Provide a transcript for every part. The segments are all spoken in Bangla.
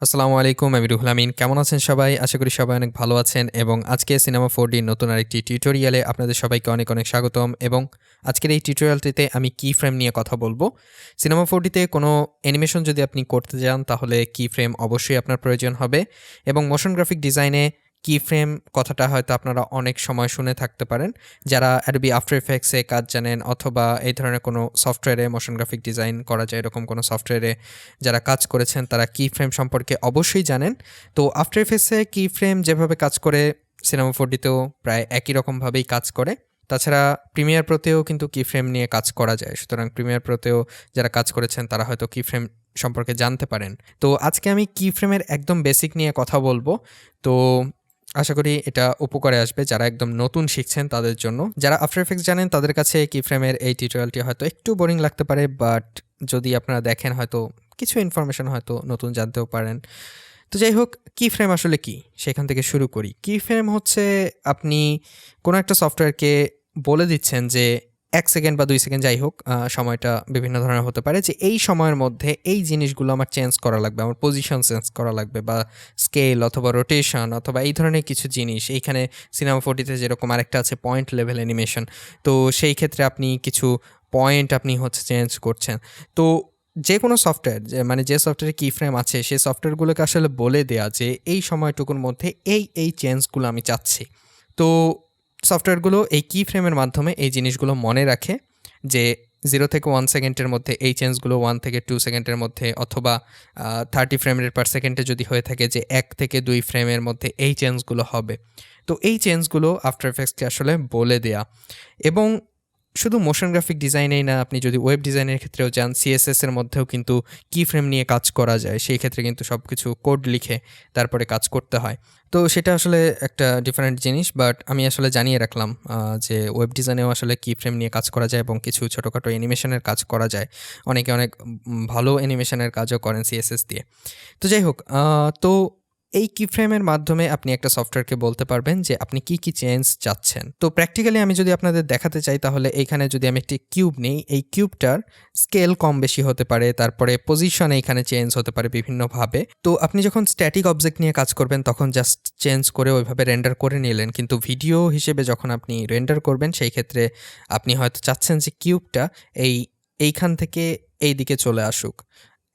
আসসালামু আলাইকুম, আমি রুহুল আমিন। কেমন আছেন সবাই? আশা করি সবাই অনেক ভালো আছেন এবং আজকে সিনেমা 4D নতুন আরেকটি টিউটোরিয়ালে আপনাদের সবাইকে অনেক, অনেক স্বাগতম এবং আজকের এই টিউটোরিয়ালটিতে আমি কি ফ্রেম নিয়ে কথা বলবো। সিনেমা 4Dতে কোনো অ্যানিমেশন যদি আপনি করতে যান তাহলে কি ফ্রেম অবশ্যই আপনার প্রয়োজন হবে এবং মোশন গ্রাফিক ডিজাইনে কি ফ্রেম কথাটা হয়তো আপনারা অনেক সময় শুনে থাকতে পারেন। যারা Adobe After Effects এ কাজ জানেন অথবা এই ধরনের কোনো সফটওয়্যারে মোশন গ্রাফিক ডিজাইন করা যায় এরকম কোনো সফটওয়্যারে যারা কাজ করেছেন তারা কি ফ্রেম সম্পর্কে অবশ্যই জানেন। তো আফটার এফেক্টসে কি ফ্রেম যেভাবে কাজ করে সিনেমা 4Dতেও প্রায় একই রকমভাবেই কাজ করে। তাছাড়া প্রিমিয়ার প্রোতেও কিন্তু কি ফ্রেম নিয়ে কাজ করা যায়, সুতরাং প্রিমিয়ার প্রোতেও যারা কাজ করেছেন তারা হয়তো কি ফ্রেম সম্পর্কে জানতে পারেন। তো আজকে আমি কি ফ্রেমের একদম বেসিক নিয়ে কথা বলবো। তো আশা করি এটা উপকারে আসবে যারা একদম নতুন শিখছেন তাদের জন্য। যারা আফটার এফেক্টস জানেন তাদের কাছে কি ফ্রেমের এই টিউটোরিয়ালটি হয়তো একটু বোরিং লাগতে পারে, বাট যদি আপনারা দেখেন হয়তো কিছু ইনফরমেশন হয়তো নতুন জানতেও পারেন। তো যাই হোক, কি ফ্রেম আসলে কি সেখান থেকে শুরু করি। কি ফ্রেম হচ্ছে আপনি কোনো একটা সফটওয়্যারকে বলে দিচ্ছেন যে 1 সেকেন্ড বা 2 সেকেন্ড যাই হোক, সময়টা বিভিন্ন ধরনের হতে পারে, যে এই সময়ের মধ্যে এই জিনিসগুলো আমার চেঞ্জ করা লাগবে, আমার পজিশন চেঞ্জ করা লাগবে বা স্কেল অথবা রোটেশন অথবা এই ধরনের কিছু জিনিস। এইখানে সিনেমা 4Dতে যেরকম আরেকটা আছে পয়েন্ট লেভেল অ্যানিমেশন, তো সেই ক্ষেত্রে আপনি কিছু পয়েন্ট আপনি হচ্ছে চেঞ্জ করছেন। তো যে কোনো সফটওয়্যার যে সফটওয়্যারে কি ফ্রেম আছে সেই সফটওয়্যারগুলোকে আসলে বলে দেয়া যে এই সময়টুকুর মধ্যে এই চেঞ্জগুলো আমি চাচ্ছি। তো সফটওয়্যারগুলো এই কি ফ্রেমের মাধ্যমে এই জিনিসগুলো মনে রাখে যে 0 থেকে 1 সেকেন্ডের মধ্যে এই চেঞ্জগুলো, 1 থেকে 2 সেকেন্ডের মধ্যে অথবা 30 ফ্রেম রেট পার সেকেন্ডে যদি হয়ে থাকে যে 1 থেকে 2 ফ্রেমের মধ্যে এই চেঞ্জগুলো হবে। তো এই চেঞ্জগুলো আফটার এফেক্টসকে আসলে বলে দেয়া। এবং শুধু মোশন গ্রাফিক ডিজাইনেই না, আপনি যদি ওয়েব ডিজাইনের ক্ষেত্রেও যান, সিএসএস এর মধ্যেও কিন্তু কি ফ্রেম নিয়ে কাজ করা যায়। সেই ক্ষেত্রে কিন্তু সব কিছু কোড লিখে তারপরে কাজ করতে হয়। তো সেটা আসলে একটা ডিফারেন্ট জিনিস, বাট আমি আসলে জানিয়ে রাখলাম যে ওয়েব ডিজাইনেও আসলে কি ফ্রেম নিয়ে কাজ করা যায় এবং কিছু ছোটোখাটো অ্যানিমেশনের কাজ করা যায়। অনেকে অনেক ভালো অ্যানিমেশনের কাজও করেন সিএসএস দিয়ে। তো যাই হোক, তো এই কি ফ্রেমের মাধ্যমে আপনি একটা সফটওয়্যারকে বলতে পারবেন যে আপনি কি চেঞ্জ চাচ্ছেন। তো প্র্যাকটিক্যালি আমি যদি আপনাদের দেখাতে চাই তাহলে এইখানে যদি আমি একটি কিউব নিই, এই কিউবটার স্কেল কম বেশি হতে পারে, তারপরে পজিশন এইখানে চেঞ্জ হতে পারে বিভিন্নভাবে। তো আপনি যখন স্ট্যাটিক অবজেক্ট নিয়ে কাজ করবেন তখন জাস্ট চেঞ্জ করে ওইভাবে রেন্ডার করে নিলেন, কিন্তু ভিডিও হিসেবে যখন আপনি রেন্ডার করবেন সেই ক্ষেত্রে আপনি হয়তো চাচ্ছেন যে কিউবটা এইখান থেকে এই দিকে চলে আসুক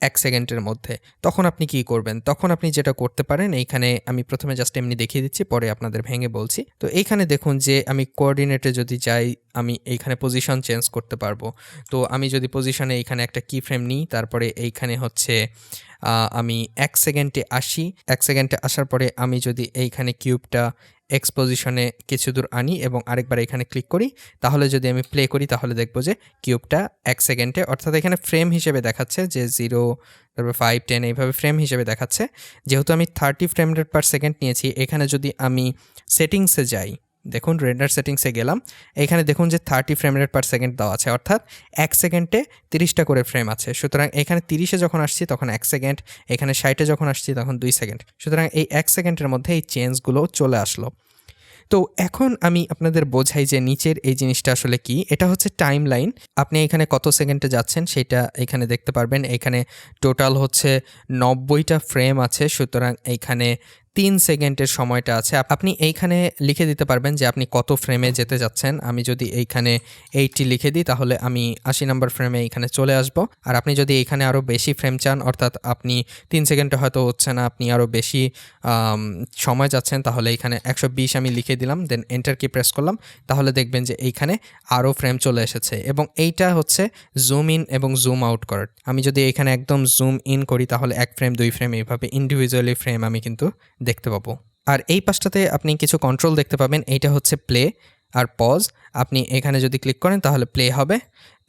1 সেকেন্ডের মধ্যে। তখন আপনি কি করবেন? তখন আপনি যেটা করতে পারেন, এইখানে আমি প্রথমে জাস্ট এমনি দেখিয়ে দিচ্ছি, পরে আপনাদের ভেঙে বলছি। তো এইখানে দেখুন যে আমি কোঅর্ডিনেটে যদি যাই, আমি এইখানে পজিশন চেঞ্জ করতে পারবো। তো আমি যদি পজিশনে এইখানে একটা কি ফ্রেম নিই, তারপরে এইখানে হচ্ছে আমি 1 সেকেন্ডে আসি। 1 সেকেন্ডে আসার পরে আমি যদি এইখানে কিউবটা এক্স পজিশনে কিছু দূর আনি এবং আরেকবার এখানে ক্লিক করি, তাহলে যদি আমি প্লে করি তাহলে দেখবো যে কিউবটা 1 সেকেন্ডে, অর্থাৎ এখানে ফ্রেম হিসেবে দেখাচ্ছে যে 0, তারপর 5, 10 এইভাবে ফ্রেম হিসেবে দেখাচ্ছে। যেহেতু আমি 30 ফ্রেম রেট পার সেকেন্ড নিয়েছি, এখানে যদি আমি সেটিংসে যাই, দেখুন রেন্ডার সেটিংসে গেলাম, এখানে দেখুন যে 30 ফ্রেম রেট পার সেকেন্ড দেওয়া আছে, অর্থাৎ 1 সেকেন্ডে 30টা করে ফ্রেম আছে। সুতরাং এখানে 30-এ যখন আসছি তখন 1 সেকেন্ড, এখানে 60-এ যখন আসছি তখন 2 সেকেন্ড। সুতরাং এই 1 সেকেন্ডের মধ্যে এই চেঞ্জগুলো চলে আসলো। তো এখন আমি আপনাদের বোঝাই যে নিচের এই জিনিসটা আসলে কি। এটা হচ্ছে টাইম লাইন। আপনি এখানে কত সেকেন্ডে যাচ্ছেন সেটা এখানে দেখতে পারবেন। এখানে টোটাল হচ্ছে 90টা ফ্রেম আছে, সুতরাং এইখানে 3 সেকেন্ডের সময়টা আছে। আপনি এইখানে লিখে দিতে পারবেন যে আপনি কত ফ্রেমে যেতে যাচ্ছেন। আমি যদি এইখানে 80 লিখে দিই তাহলে আমি 80 নাম্বার ফ্রেমে এইখানে চলে আসব। আর আপনি যদি এইখানে আরও বেশি ফ্রেম চান, অর্থাৎ আপনি 3 সেকেন্ডে হয়তো হচ্ছে না, আপনি আরও বেশি সময় যাচ্ছেন, তাহলে এইখানে 120 আমি লিখে দিলাম, দেন এন্টার কি প্রেস করলাম, তাহলে দেখবেন যে এইখানে আরও ফ্রেম চলে এসেছে। এবং এইটা হচ্ছে জুম ইন এবং জুম আউট করার। আমি যদি এখানে একদম জুম ইন করি তাহলে 1 ফ্রেম 2 ফ্রেম এইভাবে ইন্ডিভিজুয়ালি ফ্রেম আমি কিন্তু দেখতে পাবো। আর এই পাশটাতে আপনি কিছু কন্ট্রোল দেখতে পাবেন, এইটা হচ্ছে প্লে আর পজ। আপনি এখানে যদি ক্লিক করেন তাহলে প্লে হবে।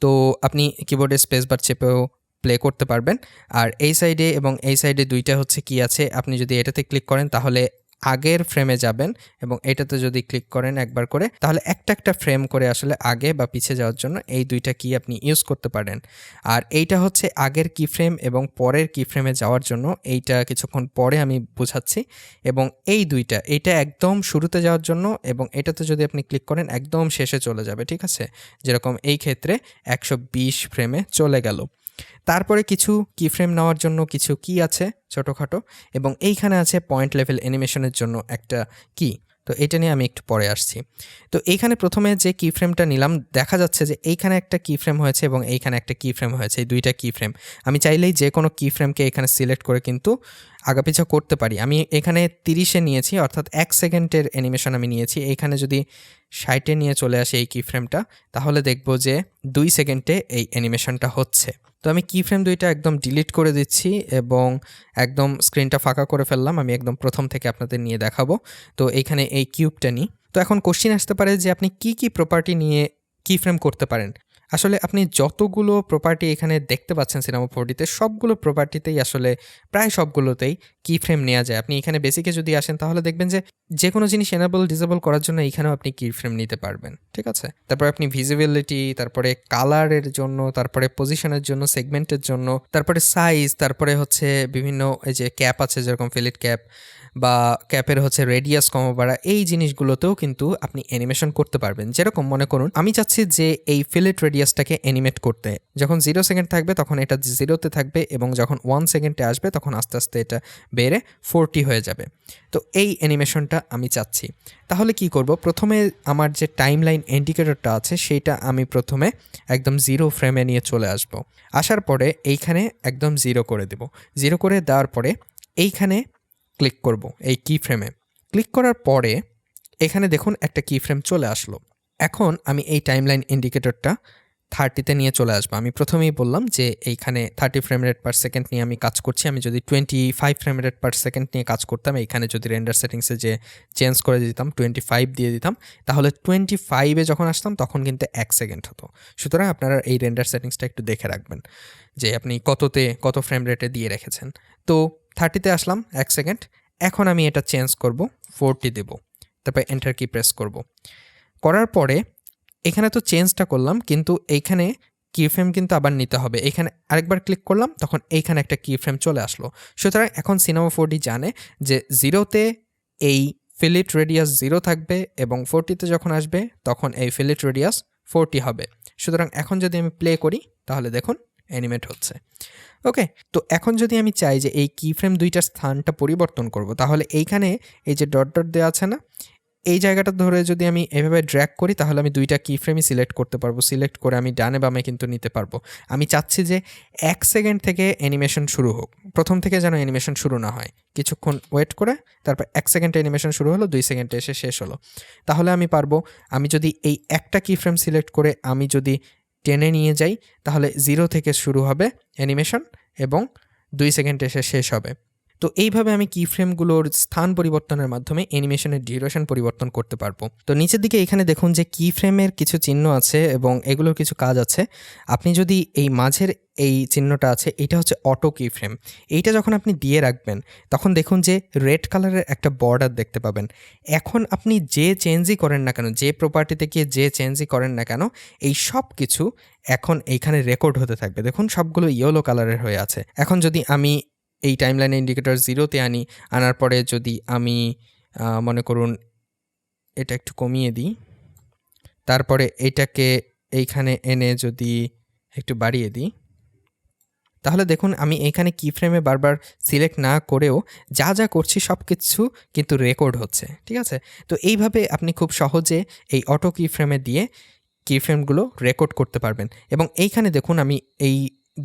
তো আপনি কিবোর্ডে স্পেস বার চেপেও প্লে করতে পারবেন। আর এই সাইডে এবং এই সাইডে দুইটা হচ্ছে কি আছে, আপনি যদি এটাতে ক্লিক করেন তাহলে আগের ফ্রেমে যাবেন এবং এটাতে যদি ক্লিক করেন একবার করে তাহলে একটা ফ্রেম করে আসলে আগে বা পিছে যাওয়ার জন্য এই দুইটা কি আপনি ইউজ করতে পারেন। আর এইটা হচ্ছে আগের কি ফ্রেম এবং পরের কি ফ্রেমে যাওয়ার জন্য, এইটা কিছুক্ষণ পরে আমি বোঝাচ্ছি। এবং এই দুইটা, এইটা একদম শুরুতে যাওয়ার জন্য এবং এটাতে যদি আপনি ক্লিক করেন একদম শেষে চলে যাবে, ঠিক আছে? যেরকম এই ক্ষেত্রে 120 ফ্রেমে চলে গেল। তারপরে কিছু কিফ্রেম নেওয়ার জন্য কিছু কি আছে ছোটোখাটো, এবং এইখানে আছে পয়েন্ট লেভেল অ্যানিমেশনের জন্য একটা কি। তো এটা নিয়ে আমি একটু পরে আসছি। তো এইখানে প্রথমে যে কি ফ্রেমটা নিলাম, দেখা যাচ্ছে যে এইখানে একটা কি ফ্রেম হয়েছে এবং এইখানে একটা কি ফ্রেম হয়েছে, এই দুইটা কি ফ্রেম। আমি চাইলেই যে কোনো কি ফ্রেমকে এখানে সিলেক্ট করে কিন্তু আগাপিছা করতে পারি। আমি এখানে 30-এ নিয়েছি, অর্থাৎ 1 সেকেন্ডের অ্যানিমেশন আমি নিয়েছি। এইখানে যদি 60-এ নিয়ে চলে আসে এই কি ফ্রেমটা, তাহলে দেখব যে 2 সেকেন্ডে এই অ্যানিমেশনটা হচ্ছে। তো আমি কি ফ্রেম দুইটা একদম ডিলিট করে দিচ্ছি এবং একদম স্ক্রিনটা ফাঁকা করে ফেললাম। আমি একদম প্রথম থেকে আপনাদের নিয়ে দেখাবো। তো এইখানে এই কিউবটা নিই। তো এখন কোশ্চিন আসতে পারে যে আপনি কি কি প্রপার্টি নিয়ে কি ফ্রেম করতে পারেন। আসলে আপনি যতগুলো প্রপার্টি এখানে দেখতে পাচ্ছেন সিনেমা 4Dতে, সবগুলো প্রপার্টিতেই আসলে প্রায় সবগুলোতেই কি ফ্রেম নেওয়া যায়। আপনি এখানে বেসিকে যদি আসেন তাহলে দেখবেন যে যে কোনো জিনিস এনেবল ডিসেবল করার জন্য এইখানেও আপনি কি ফ্রেম নিতে পারবেন, ঠিক আছে। তারপরে আপনি ভিজিবিলিটি, তারপরে কালারের জন্য, তারপরে পজিশনের জন্য, সেগমেন্টের জন্য, তারপরে সাইজ, তারপরে হচ্ছে বিভিন্ন এই যে ক্যাপ আছে যেরকম ফিলিট ক্যাপ বা ক্যাপের হচ্ছে রেডিয়াস কমা বাড়া, এই জিনিসগুলোতেও কিন্তু আপনি অ্যানিমেশন করতে পারবেন। যেরকম মনে করুন আমি চাচ্ছি যে এই ফিলেট রেডিয়াসটাকে অ্যানিমেট করতে, যখন 0 সেকেন্ড থাকবে তখন এটা 0-তে থাকবে এবং যখন 1 সেকেন্ডে আসবে তখন আস্তে আস্তে এটা বেড়ে 40 হয়ে যাবে। তো এই অ্যানিমেশনটা আমি চাচ্ছি। তাহলে কি করব, প্রথমে আমার যে টাইমলাইন ইন্ডিকেটরটা আছে সেইটা আমি প্রথমে একদম 0 ফ্রেমে নিয়ে চলে আসব। আসার পরে এইখানে একদম 0 করে দেব। 0 করে দেওয়ার পরে এইখানে ক্লিক করব এই কি ফ্রেমে। ক্লিক করার পরে এখানে দেখুন একটা কি ফ্রেম চলে আসলো। এখন আমি এই টাইমলাইন ইন্ডিকেটরটা 30-তে নিয়ে চলে আসবো। আমি প্রথমেই বললাম যে এইখানে 30 ফ্রেম রেট পার সেকেন্ড নিয়ে আমি কাজ করছি। আমি যদি 25 ফ্রেম রেট পার সেকেন্ড নিয়ে কাজ করতাম, এইখানে যদি রেন্ডার সেটিংসে যে চেঞ্জ করে দিতাম 25 দিয়ে দিতাম, তাহলে 25-এ যখন আসতাম তখন কিন্তু 1 সেকেন্ড হতো। সুতরাং আপনারা এই রেন্ডার সেটিংসটা একটু দেখে রাখবেন যে আপনি কত ফ্রেম রেটে দিয়ে রেখেছেন। তো 30-তে আসলাম 1 সেকেন্ড। এখন আমি এটা চেঞ্জ করব, 40 দেব, তারপর এন্টার কি প্রেস করব। করার পরে এখানে তো চেঞ্জটা করলাম, কিন্তু এইখানে কি ফ্রেম কিন্তু আবার নিতে হবে। এখানে আরেকবার ক্লিক করলাম, তখন এইখানে একটা কি ফ্রেম চলে আসলো। সুতরাং এখন সিনেমা 4D জানে যে 0-তে এই ফিলিট রেডিয়াস 0 থাকবে এবং 40-তে যখন আসবে তখন এই ফিলিট রেডিয়াস 40 হবে। সুতরাং এখন যদি আমি প্লে করি তাহলে দেখুন অ্যানিমেট হচ্ছে। ওকে, তো এখন যদি আমি চাই যে এই কি ফ্রেম দুইটার স্থানটা পরিবর্তন করব, তাহলে এইখানে এই যে ডট ডট দেওয়া আছে না, এই জায়গাটা ধরে যদি আমি এভাবে ড্র্যাগ করি তাহলে আমি দুইটা কি ফ্রেমই সিলেক্ট করতে পারবো। সিলেক্ট করে আমি ডানে বামে কিন্তু নিতে পারবো। আমি চাচ্ছি যে 1 সেকেন্ড থেকে অ্যানিমেশন শুরু হোক, প্রথম থেকে যেন অ্যানিমেশন শুরু না হয়, কিছুক্ষণ ওয়েট করে তারপর 1 সেকেন্ডে অ্যানিমেশন শুরু হলো, 2 সেকেন্ডে এসে শেষ হলো। তাহলে আমি পারবো। আমি যদি এই একটা কি ফ্রেম সিলেক্ট করে আমি যদি টেনে নিয়ে যাই তাহলে 0 থেকে শুরু হবে অ্যানিমেশন এবং 2 সেকেন্ডে এসে শেষ হবে। তো এইভাবে আমি কি ফ্রেমগুলোর স্থান পরিবর্তনের মাধ্যমে অ্যানিমেশনের ডিউরেশন পরিবর্তন করতে পারবো। তো নিচের দিকে এখানে দেখুন যে কি ফ্রেমের কিছু চিহ্ন আছে এবং এগুলোর কিছু কাজ আছে। আপনি যদি এই মাঝের এই চিহ্নটা আছে, এটা হচ্ছে অটো কি ফ্রেম। এইটা যখন আপনি দিয়ে রাখবেন তখন দেখুন যে রেড কালারের একটা বর্ডার দেখতে পাবেন। এখন আপনি যে চেঞ্জই করেন না কেন, যে প্রপার্টিতে গিয়ে যে চেঞ্জই করেন না কেন, এই সব কিছু এখন এইখানে রেকর্ড হতে থাকবে। দেখুন সবগুলো ইয়েলো কালারের হয়ে আছে। এখন যদি আমি এই টাইমলাইন ইন্ডিকেটর 0-তে আনার পরে যদি আমি মনে করুন এটা একটু কমিয়ে দিই, তারপরে এটাকে এইখানে এনে যদি একটু বাড়িয়ে দিই, তাহলে দেখুন আমি এইখানে কি ফ্রেমে বারবার সিলেক্ট না করেও যা যা করছি সব কিছু কিন্তু রেকর্ড হচ্ছে, ঠিক আছে। তো এইভাবে আপনি খুব সহজে এই অটো কি ফ্রেমে দিয়ে কি ফ্রেমগুলো রেকর্ড করতে পারবেন। এবং এইখানে দেখুন আমি এই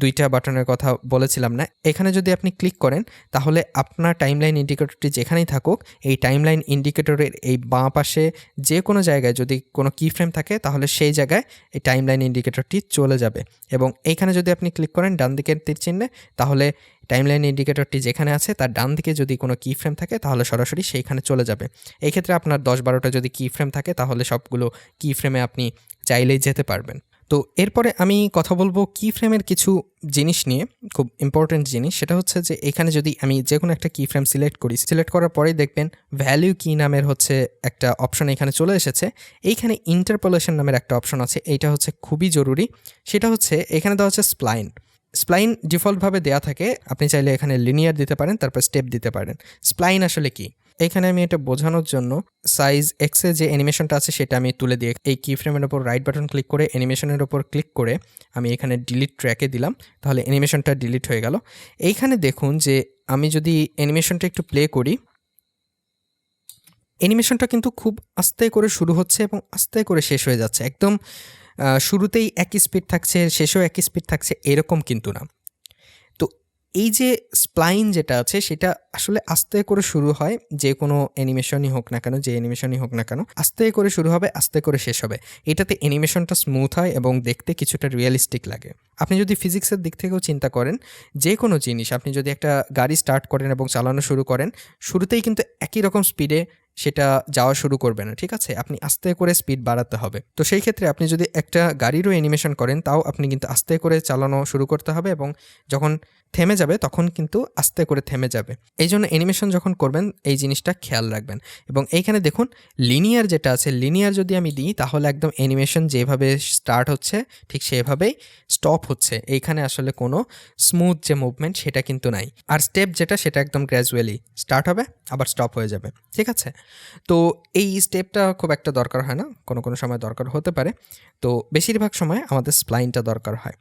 দুইটা বাটনের কথা বলেছিলাম না, এখানে যদি আপনি ক্লিক করেন তাহলে আপনার টাইমলাইন ইন্ডিকেটরটি যেখানেই থাকুক, এই টাইমলাইন ইন্ডিকেটরের এই বাঁ পাশে যে কোনো জায়গায় যদি কোনো কি ফ্রেম থাকে তাহলে সেই জায়গায় এই টাইমলাইন ইন্ডিকেটরটি চলে যাবে। এবং এইখানে যদি আপনি ক্লিক করেন ডান দিকের তীর চিহ্নে, তাহলে টাইমলাইন ইন্ডিকেটরটি যেখানে আছে তার ডান দিকে যদি কোনো কি ফ্রেম থাকে তাহলে সরাসরি সেইখানে চলে যাবে। এই ক্ষেত্রে আপনার 10-12টা যদি কি ফ্রেম থাকে তাহলে সবগুলো কি ফ্রেমে আপনি চাইলেই যেতে পারবেন। তো এরপরে আমি কথা বলবো কি ফ্রেমের কিছু জিনিস নিয়ে, খুব ইম্পর্টেন্ট জিনিস। সেটা হচ্ছে যে এখানে যদি আমি যে কোনো একটা কি ফ্রেম সিলেক্ট করি, সিলেক্ট করার পরেই দেখবেন ভ্যালু কি নামের হচ্ছে একটা অপশন এখানে চলে এসেছে। এইখানে ইন্টারপোলেশন নামের একটা অপশন আছে, এইটা হচ্ছে খুবই জরুরি। সেটা হচ্ছে এখানে দেওয়া হচ্ছে স্প্লাইন। স্প্লাইন ডিফল্টভাবে দেওয়া থাকে, আপনি চাইলে এখানে লিনিয়ার দিতে পারেন, তারপর স্টেপ দিতে পারেন। স্প্লাইন আসলে কি? এখানে আমি এটা বোঝানোর জন্য সাইজ এক্সে যে অ্যানিমেশনটা আছে সেটা আমি তুলে দিয়ে এই কি ফ্রেমের উপর রাইট বাটন ক্লিক করে অ্যানিমেশনের উপর ক্লিক করে আমি এখানে ডিলিট ট্র্যাকে দিলাম, তাহলে অ্যানিমেশনটা ডিলিট হয়ে গেল। এইখানে দেখুন যে আমি যদি অ্যানিমেশনটা একটু প্লে করি, অ্যানিমেশনটা কিন্তু খুব আস্তে করে শুরু হচ্ছে এবং আস্তে করে শেষ হয়ে যাচ্ছে। একদম শুরুতেই একই স্পিড থাকছে, শেষেও একই স্পিড থাকছে, এরকম কিন্তু না। তো এই যে স্প্লাইন যেটা আছে সেটা আসলে আস্তে করে শুরু হয়, যে কোনো অ্যানিমেশনই হোক না কেন, যে অ্যানিমেশনই হোক না কেন, আস্তে করে শুরু হবে, আস্তে করে শেষ হবে। এটাতে অ্যানিমেশনটা স্মুথ হয় এবং দেখতে কিছুটা রিয়েলিস্টিক লাগে। আপনি যদি ফিজিক্সের দিক থেকেও চিন্তা করেন, যে কোনো জিনিস আপনি যদি একটা গাড়ি স্টার্ট করেন এবং চালানো শুরু করেন, শুরুতেই কিন্তু একই রকম স্পিডে সেটা যাওয়া শুরু করবে না, ঠিক আছে? আপনি আস্তে করে স্পিড বাড়াতে হবে। তো সেই ক্ষেত্রে আপনি যদি একটা গাড়িরও অ্যানিমেশন করেন, তাও আপনি কিন্তু আস্তে করে চালানো শুরু করতে হবে এবং যখন থেমে যাবে তখন কিন্তু আস্তে করে থেমে যাবে। এই জন্য অ্যানিমেশন যখন করবেন এই জিনিসটা খেয়াল রাখবেন। এবং এইখানে দেখুন লিনিয়ার যেটা আছে, লিনিয়ার যদি আমি দিই তাহলে একদম অ্যানিমেশন যেভাবে স্টার্ট হচ্ছে ঠিক সেভাবেই স্টপ হচ্ছে। এইখানে আসলে কোনো স্মুথ যে মুভমেন্ট সেটা কিন্তু নাই। আর স্টেপ যেটা সেটা একদম গ্র্যাজুয়ালি স্টার্ট হবে আবার স্টপ হয়ে যাবে, ঠিক আছে? তো এই স্টেপটা খুব একটা দরকার হয় না, কোনো কোনো সময় দরকার হতে পারে। তো বেশিরভাগ সময় আমাদের স্প্লাইনটা দরকার হয়।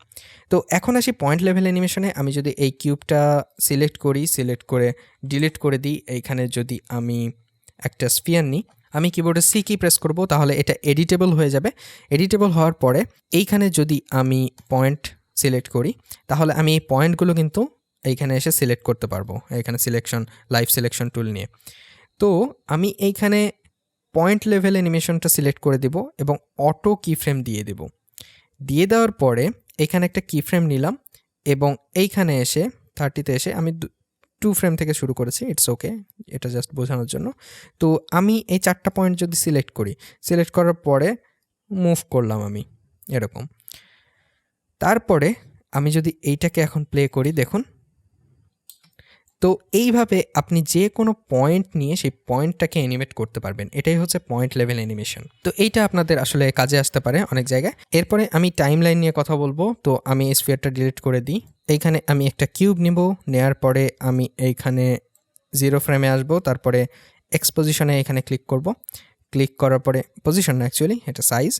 তো এখন আসি পয়েন্ট লেভেল অ্যানিমেশনে। আমি যদি এই কিউবটা সিলেক্ট করি, সিলেক্ট করে ডিলিট করে দিই, এইখানে যদি আমি একটা স্ফিয়ার নিই, আমি কিবোর্ডে সি কি প্রেস করব, তাহলে এটা এডিটেবল হয়ে যাবে। এডিটেবল হওয়ার পরে এইখানে যদি আমি পয়েন্ট সিলেক্ট করি, তাহলে আমি এই পয়েন্টগুলো কিন্তু এইখানে এসে সিলেক্ট করতে পারবো, এইখানে সিলেকশন, লাইভ সিলেকশন টুল নিয়ে। তো আমি এইখানে পয়েন্ট লেভেল অ্যানিমেশনটা সিলেক্ট করে দিব এবং অটো কি ফ্রেম দিয়ে দেব। দিয়ে দেওয়ার পরে এখানে একটা কি ফ্রেম নিলাম এবং এইখানে এসে 30তে এসে আমি 2 ফ্রেম থেকে শুরু করেছি, ইটস ওকে, এটা জাস্ট বোঝানোর জন্য। তো আমি এই 4টা পয়েন্ট যদি সিলেক্ট করি, সিলেক্ট করার পরে মুভ করলাম আমি এরকম। তারপরে আমি যদি এইটাকে এখন প্লে করি, দেখুন। তো এইভাবে আপনি যে কোনো পয়েন্ট নিয়ে সেই পয়েন্টটাকে অ্যানিমেট করতে পারবেন। এটাই হচ্ছে পয়েন্ট লেভেল অ্যানিমেশন। তো এইটা আপনাদের আসলে কাজে আসতে পারে অনেক জায়গায়। এরপরে আমি টাইমলাইন নিয়ে কথা বলবো। তো আমি এই স্ফিয়ারটা ডিলিট করে দিই। এইখানে আমি একটা কিউব নিব, নেয়ার পরে আমি এইখানে 0 ফ্রেমে আসবো, তারপরে এক্সপোজিশনে এখানে ক্লিক করব। ক্লিক করার পরে পজিশন না, অ্যাকচুয়ালি এটা সাইজ,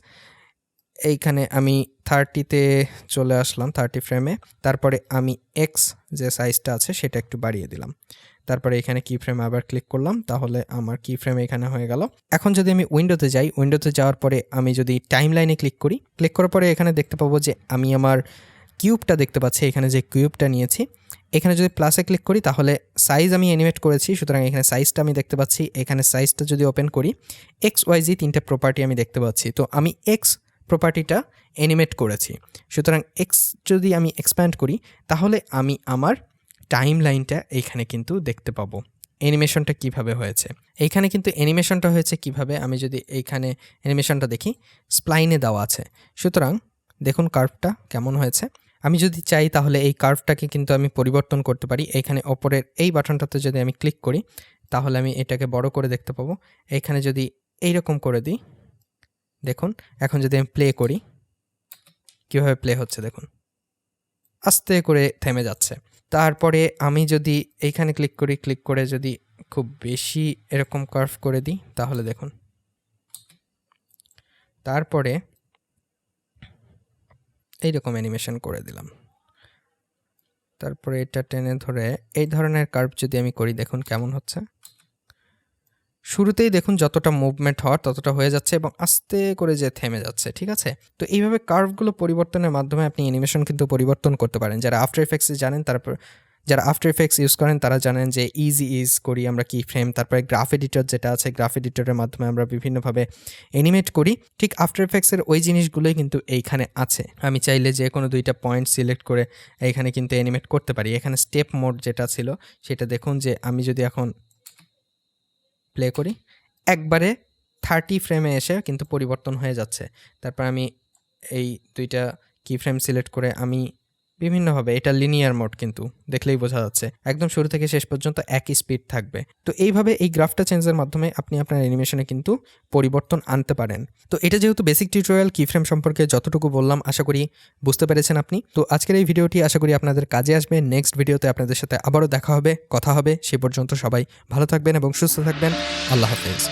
এইখানে আমি 30তে চলে আসলাম, 30 ফ্রেমে। তারপরে আমি এক্স যে সাইজটা আছে সেটা একটু বাড়িয়ে দিলাম। তারপরে এখানে কি ফ্রেম আবার ক্লিক করলাম, তাহলে আমার কি ফ্রেম এখানে হয়ে গেল। এখন যদি আমি উইন্ডোতে যাই, উইন্ডোতে যাওয়ার পরে আমি যদি টাইম লাইনে ক্লিক করি, ক্লিক করার পরে এখানে দেখতে পাবো যে আমি আমার কিউবটা দেখতে পাচ্ছি। এখানে যে কিউবটা নিয়েছি, এখানে যদি প্লাসে ক্লিক করি তাহলে সাইজ আমি অ্যানিমেট করেছি, সুতরাং এখানে সাইজটা আমি দেখতে পাচ্ছি। এখানে সাইজটা যদি ওপেন করি, এক্স ওয়াই জি 3টে প্রপার্টি আমি দেখতে পাচ্ছি। তো আমি এক্স প্রপার্টিটা অ্যানিমেট করেছি, সুতরাং এক্স যদি আমি এক্সপ্যান্ড করি তাহলে আমি আমার টাইম লাইনটা এইখানে কিন্তু দেখতে পাবো। অ্যানিমেশনটা কিভাবে হয়েছে এইখানে কিন্তু অ্যানিমেশনটা হয়েছে কিভাবে, আমি যদি এইখানে অ্যানিমেশনটা দেখি, স্প্লাইনে দেওয়া আছে। সুতরাং দেখুন কার্ভটা কেমন হয়েছে। আমি যদি চাই তাহলে এই কার্ভটাকে কিন্তু আমি পরিবর্তন করতে পারি। এইখানে ওপরের এই বাটনটাতে যদি আমি ক্লিক করি তাহলে আমি এটাকে বড় করে দেখতে পাবো। এইখানে যদি এইরকম করে দিই, দেখুন। এখন যদি আমি প্লে করি, কীভাবে প্লে হচ্ছে দেখুন, আস্তে করে থেমে যাচ্ছে। তারপরে আমি যদি এইখানে ক্লিক করি, ক্লিক করে যদি খুব বেশি এরকম কার্ভ করে দিই তাহলে দেখুন। তারপরে এইরকম অ্যানিমেশন করে দিলাম। তারপরে এটা টেনে ধরে এই ধরনের কার্ভ যদি আমি করি, দেখুন কেমন হচ্ছে। শুরুতেই দেখুন যতটা মুভমেন্ট হওয়ার ততটা হয়ে যাচ্ছে এবং আস্তে করে যে থেমে যাচ্ছে, ঠিক আছে? তো এইভাবে কার্ভগুলো পরিবর্তনের মাধ্যমে আপনি অ্যানিমেশন কিন্তু পরিবর্তন করতে পারেন। যারা আফটার ইফেক্টস জানেন, যারা আফটার ইফেক্টস ইউজ করেন তারা জানেন যে ইজ করি আমরা কি ফ্রেম, তারপরে গ্রাফ এডিটর যেটা আছে, গ্রাফ এডিটরের মাধ্যমে আমরা বিভিন্নভাবে অ্যানিমেট করি। ঠিক আফটার ইফেক্টসের ওই জিনিসগুলোই কিন্তু এইখানে আছে। আমি চাইলে যে কোনো 2টা পয়েন্ট সিলেক্ট করে এইখানে কিন্তু অ্যানিমেট করতে পারি। এখানে স্টেপ মোড যেটা ছিল সেটা দেখুন, যে আমি যদি এখন প্লে করি একবারে 30 ফ্রেমে এসে কিন্তু পরিবর্তন হয়ে যাচ্ছে। তারপর আমি এই 2টা কি ফ্রেম সিলেক্ট করে আমি বিভিন্নভাবে। এটা লিনিয়ার মোড কিন্তু দেখলেই বোঝা যাচ্ছে। একদম শুরু থেকে শেষ পর্যন্ত একই স্পিড থাকবে। তো এইভাবে এই গ্রাফটা চেঞ্জের মাধ্যমে আপনি আপনার অ্যানিমেশনে কিন্তু পরিবর্তন আনতে পারেন। তো এটা যেহেতু বেসিক টিউটোরিয়াল, কিফ্রেম সম্পর্কে যতটুকু বললাম আশা করি বুঝতে পেরেছেন আপনি। তো আজকের এই ভিডিওটি আশা করি আপনাদের কাজে আসবে। নেক্সট ভিডিওতে আপনাদের সাথে আবারও দেখা হবে, কথা হবে। সে পর্যন্ত সবাই ভালো থাকবেন এবং সুস্থ থাকবেন। আল্লাহ হাফেজ।